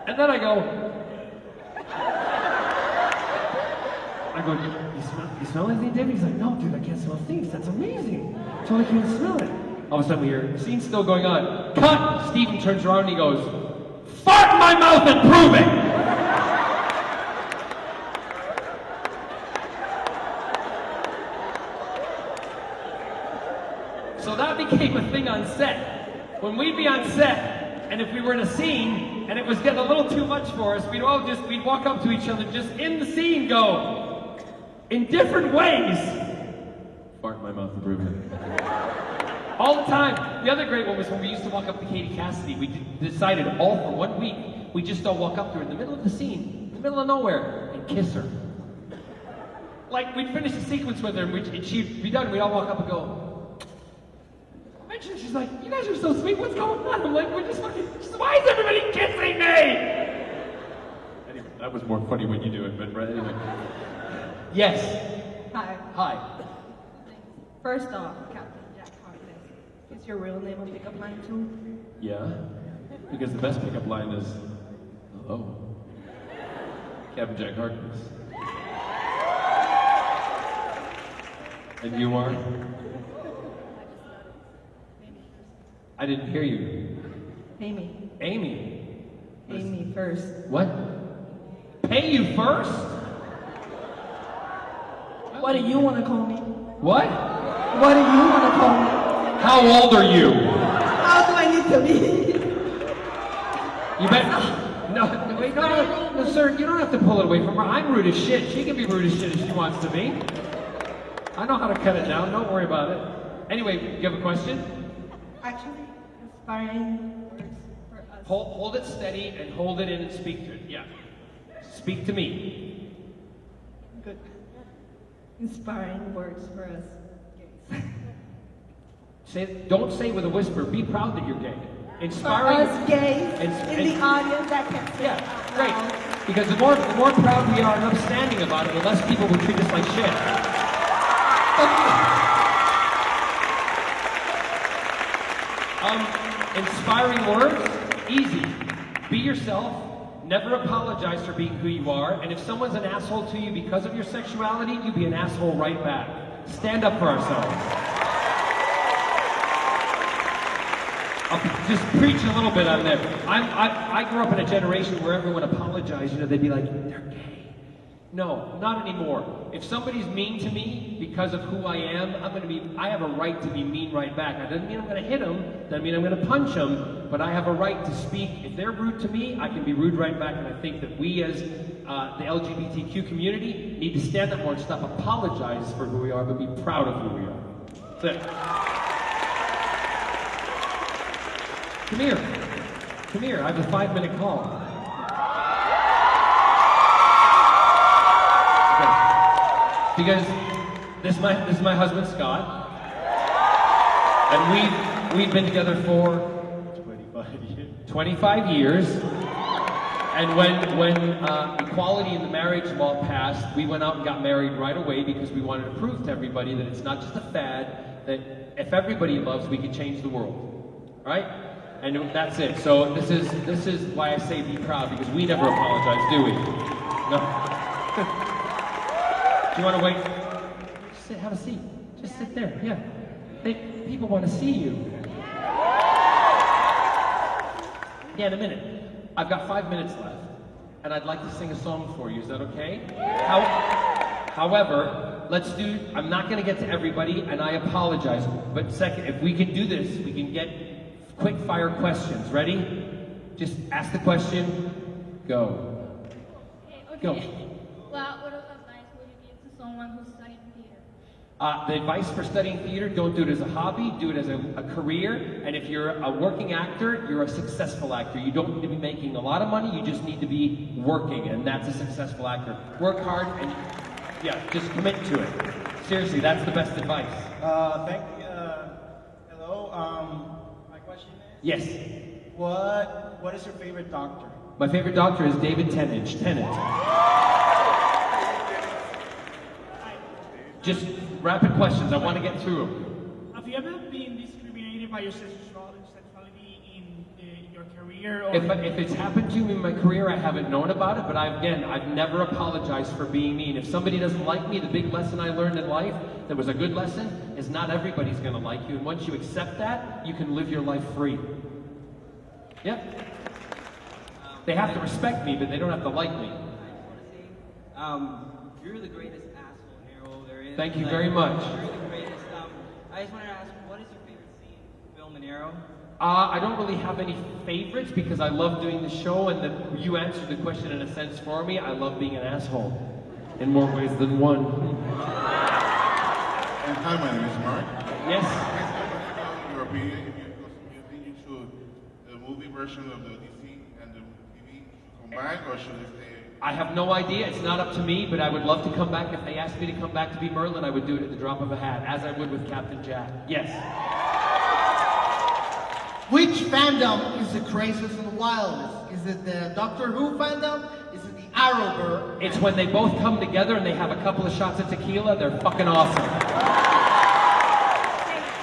and then I go, you smell anything, David? He's like, no, dude, I can't smell things. That's amazing. Totally can't smell it. All of a sudden we hear, the scene's still going on. Cut! Steven turns around and he goes, fart in my mouth and prove it! So that became a thing on set. When we'd be on set, and if we were in a scene, and it was getting a little too much for us, we'd walk up to each other, just in the scene go, in different ways, fart in my mouth and prove it. All the time. The other great one was when we used to walk up to Katie Cassidy. We decided all for 1 week, we just all walk up to her in the middle of the scene, in the middle of nowhere, and kiss her. Like, we'd finish the sequence with her, and she'd be done, and we'd all walk up and go, And she's like, you guys are so sweet, what's going on? I'm like, we're just fucking, why is everybody kissing me? Anyway, that was more funny when you do it, but anyway. Yes. Hi. Hi. First off, Captain Jack Harkness. Is your real name a pickup line too? Yeah? Because the best pickup line is, hello. Captain Jack Harkness. And you are? I didn't hear you. Amy. Amy. Amy first. What? Pay you first? What do you want to call me? What? What do you want to call me? How old are you? How do I need to be? You bet. No, wait, no, sir, you don't have to pull it away from her. I'm rude as shit. She can be rude as shit if she wants to be. I know how to cut it down. Don't worry about it. Anyway, you have a question? Actually, inspiring words for us. Hold it steady and hold it in and speak to it. Yeah. Speak to me. Good. Inspiring words for us gays. Don't say it with a whisper. Be proud that you're gay. For Inspiring. us gays in the audience that can say Yeah, out great. loud. Because the more proud we are and upstanding about it, the less people will treat us like shit. Inspiring words, easy. Be yourself. Never apologize for being who you are. And if someone's an asshole to you because of your sexuality, you be an asshole right back. Stand up for ourselves. I'll just preach a little bit on there. I grew up in a generation where everyone apologized. They'd be like, they're gay. No, not anymore. If somebody's mean to me because of who I am, I have a right to be mean right back. That doesn't mean I'm going to hit them. Doesn't mean I'm going to punch them. But I have a right to speak. If they're rude to me, I can be rude right back. And I think that we as the LGBTQ community need to stand up more and stop apologize for who we are, but be proud of who we are. That's it. Come here. Come here. I have a 5-minute call. Because this is my husband Scott, and we've been together for 25 years. And when equality in the marriage law passed, we went out and got married right away because we wanted to prove to everybody that it's not just a fad. That if everybody loves, we can change the world, right? And that's it. So this is why I say be proud, because we never apologize, do we? No. Do you want to wait? Sit, have a seat. Just sit there. Yeah. People want to see you. Yeah, in a minute. I've got 5 minutes left, and I'd like to sing a song for you. Is that okay? However, I'm not going to get to everybody, and I apologize. But second, if we can do this, we can get quick fire questions. Ready? Just ask the question. Go. Okay. Go. Well, what advice would you give to someone who's studying theater? The advice for studying theater, don't do it as a hobby, do it as a career. And if you're a working actor, you're a successful actor. You don't need to be making a lot of money, you just need to be working, and that's a successful actor. Work hard and, just commit to it. Seriously, that's the best advice. Thank you. Hello. My question is? Yes. What is your favorite doctor? My favorite doctor is David Tennant. Just rapid questions. I want to get through them. Have you ever been discriminated by your sexuality in your career? Or If it's happened to me in my career, I haven't known about it, but I've never apologized for being mean. If somebody doesn't like me, the big lesson I learned in life, that was a good lesson, is not everybody's going to like you. And once you accept that, you can live your life free. Yep. They have to respect me, but they don't have to like me. You're the greatest asshole hero there is. Thank you very much. You're the greatest. I just wanted to ask, what is your favorite scene in film and Arrow? I don't really have any favorites because I love doing the show, and you answered the question in a sense for me. I love being an asshole in more ways than one. And hi, my name is Mark. Yes. Your opinion, if you think you should, the movie version of the DC and the TV should combine, or should it stay? I have no idea. It's not up to me, but I would love to come back. If they asked me to come back to be Merlin, I would do it at the drop of a hat, as I would with Captain Jack. Yes. Which fandom is the craziest and the wildest? Is it the Doctor Who fandom? Is it the Arrowverse? It's when they both come together and they have a couple of shots of tequila. They're fucking awesome.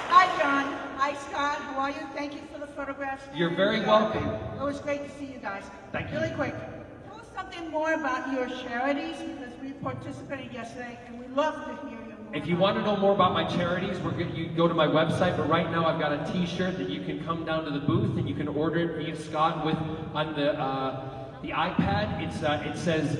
Hi, John. Hi, Scott. How are you? Thank you for the photographs. You're very welcome. It was great to see you guys. Thank you. Really quick, tell us something more about your charities because we participated yesterday and we love to hear you. If you want to know more about my charities, you can go to my website. But right now, I've got a T-shirt that you can come down to the booth and you can order it via Scott with on the iPad. It says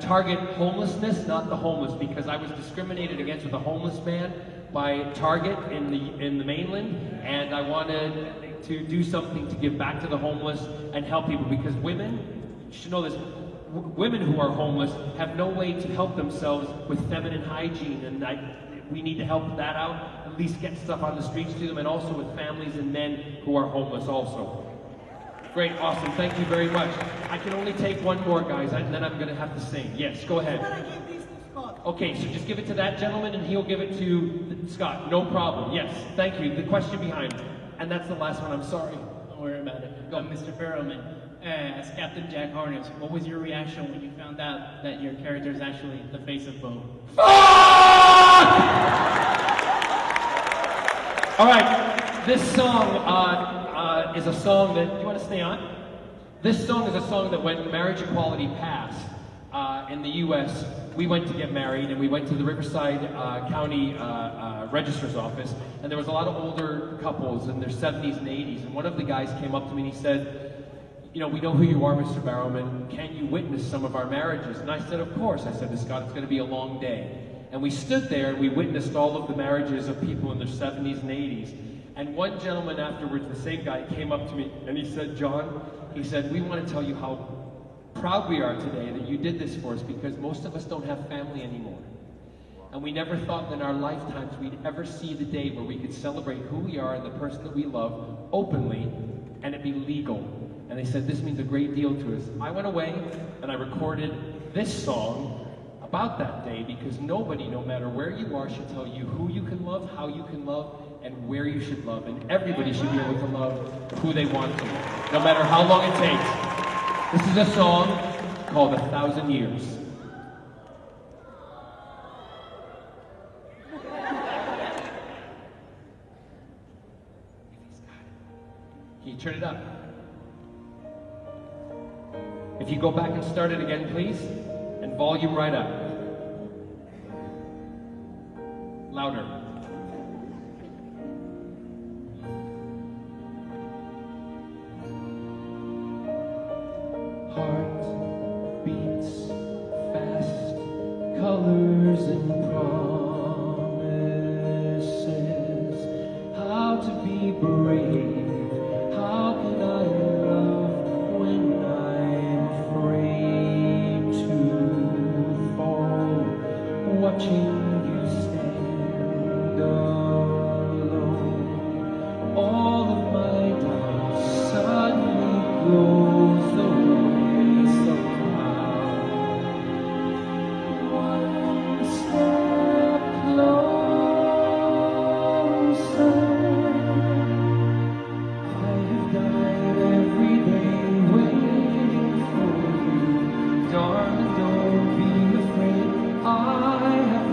Target homelessness, not the homeless, because I was discriminated against with a homeless man by Target in the mainland, and I wanted to do something to give back to the homeless and help people because women, you should know this. Women who are homeless have no way to help themselves with feminine hygiene, and we need to help that out, at least get stuff on the streets to them, and also with families and men who are homeless also. Great, awesome, thank you very much. I can only take one more, guys, and then I'm going to have to sing. Yes, go ahead. Okay, so just give it to that gentleman, and he'll give it to Scott. No problem, yes, thank you. The question behind it. And that's the last one, I'm sorry. Don't worry about it. Mr. Barrowman. As Captain Jack Harness, what was your reaction when you found out that your character is actually the face of Bo? All right, this song is a song that, you want to stay on? This song is a song that when marriage equality passed in the U.S., we went to get married and we went to the Riverside County Registrar's office, and there was a lot of older couples in their 70s and 80s, and one of the guys came up to me and he said, you know, we know who you are, Mr. Barrowman. Can you witness some of our marriages? And I said, of course. I said to Scott, it's going to be a long day. And we stood there and we witnessed all of the marriages of people in their 70s and 80s. And one gentleman afterwards, the same guy, came up to me and he said, John, he said, we want to tell you how proud we are today that you did this for us because most of us don't have family anymore. And we never thought that in our lifetimes we'd ever see the day where we could celebrate who we are and the person that we love openly and it be legal. And they said, this means a great deal to us. I went away and I recorded this song about that day because nobody, no matter where you are, should tell you who you can love, how you can love, and where you should love. And everybody should be able to love who they want to, no matter how long it takes. This is a song called 1,000 Years. Can you turn it up? If you go back and start it again, please, and volume right up. Louder. Heart beats fast, colors and promises. How to be brave, how can I love when I'm afraid to fall, watching you stand alone. All of my doubts suddenly blows away somehow. One step closer. I have died every day waiting for you. Darling, don't be afraid. I have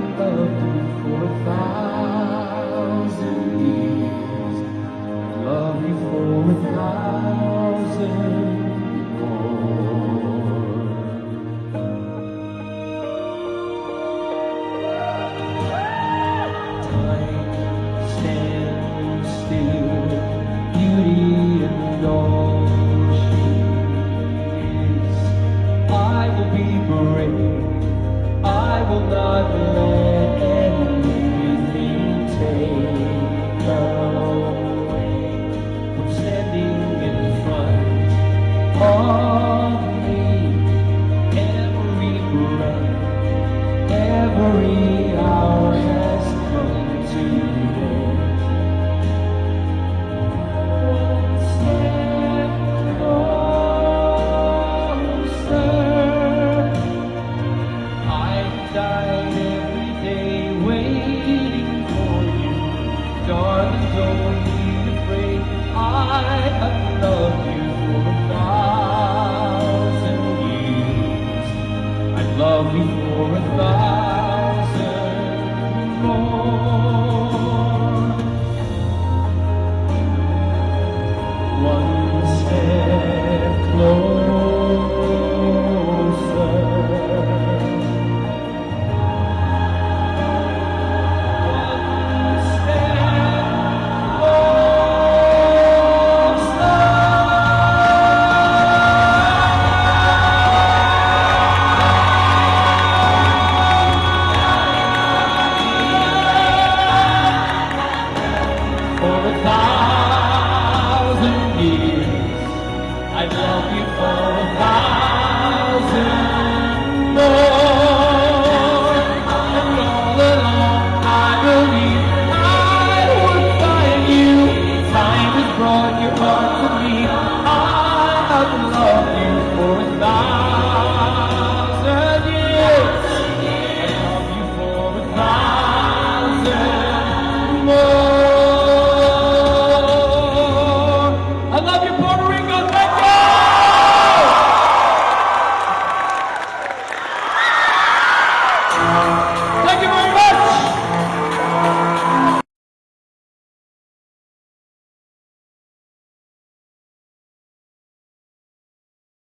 love you for 1,000 more. One step closer. One step For 1,000 years, I'd love you for 1,000 more. And all along, I believe I would find you. Time has brought your heart to me.